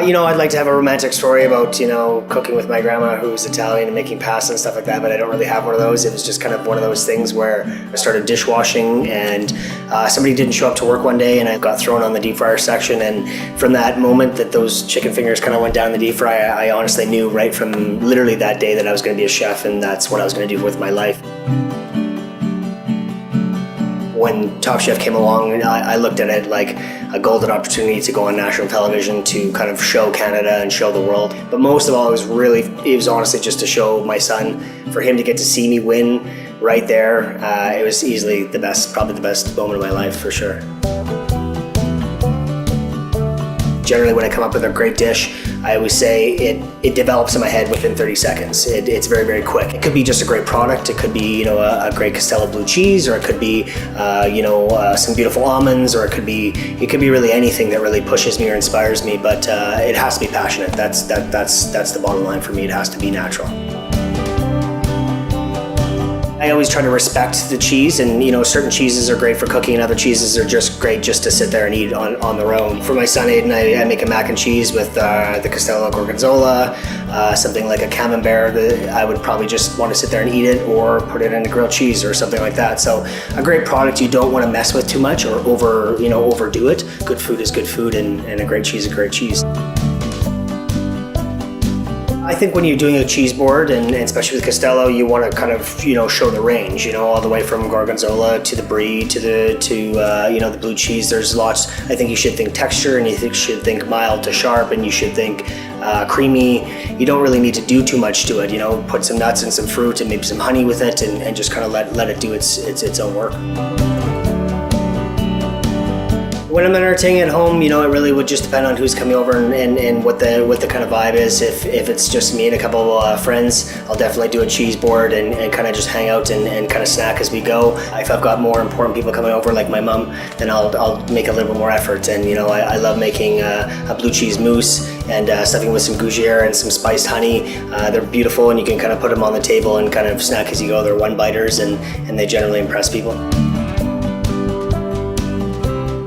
I'd like to have a romantic story about, cooking with my grandma who was Italian and making pasta and stuff like that, but I don't really have one of those. It was just kind of one of those things where I started dishwashing and somebody didn't show up to work one day and I got thrown on the deep fryer section, and from that moment that those chicken fingers kind of went down the deep fry, I honestly knew right from literally that day that I was going to be a chef, and that's what I was going to do with my life. When Top Chef came along, I looked at it like a golden opportunity to go on national television to kind of show Canada and show the world. But most of all, it was honestly just to show my son, for him to get to see me win right there. It was easily probably the best moment of my life, for sure. Generally, when I come up with a great dish, I always say it develops in my head within 30 seconds. It's very, very quick. It could be just a great product. It could be, a great Castello blue cheese, or it could be, some beautiful almonds, or it could be really anything that really pushes me or inspires me. But it has to be passionate. That's the bottom line for me. It has to be natural. I always try to respect the cheese, and certain cheeses are great for cooking and other cheeses are just great just to sit there and eat on their own. For my son Aiden, I make a mac and cheese with the Castello gorgonzola, something like a camembert that I would probably just want to sit there and eat it, or put it in a grilled cheese or something like that. So a great product you don't want to mess with too much or overdo it. Good food is good food, and a great cheese is a great cheese. I think when you're doing a cheese board, and especially with Castello, you want to kind of show the range, all the way from gorgonzola to the brie to the blue cheese. There's lots. I think you should think texture, and you should think mild to sharp, and you should think creamy. You don't really need to do too much to it. Put some nuts and some fruit and maybe some honey with it, and just kind of let it do its own work. When I'm entertaining at home, it really would just depend on who's coming over and what the kind of vibe is. If it's just me and a couple of friends, I'll definitely do a cheese board and kind of just hang out and kind of snack as we go. If I've got more important people coming over, like my mom, then I'll make a little bit more effort. And I love making a blue cheese mousse and stuffing with some gougere and some spiced honey. They're beautiful, and you can kind of put them on the table and kind of snack as you go. They're one-biters, and they generally impress people.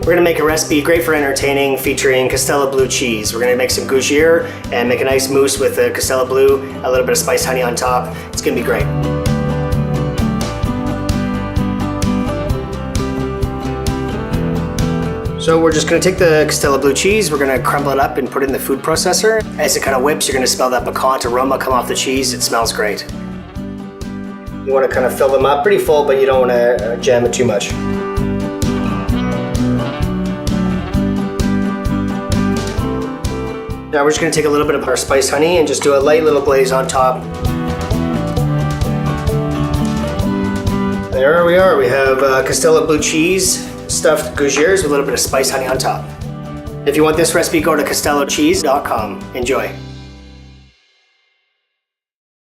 We're gonna make a recipe great for entertaining, featuring Castello blue cheese. We're gonna make some gougere and make a nice mousse with the Castello blue, a little bit of spiced honey on top. It's gonna be great. So we're just gonna take the Castello blue cheese, we're gonna crumble it up and put it in the food processor. As it kind of whips, you're gonna smell that piquant aroma come off the cheese. It smells great. You wanna kind of fill them up pretty full, but you don't wanna jam it too much. Now we're just going to take a little bit of our spiced honey and just do a light little glaze on top. There we are. We have Castello blue cheese, stuffed gougeres with a little bit of spiced honey on top. If you want this recipe, go to castellocheese.com. Enjoy.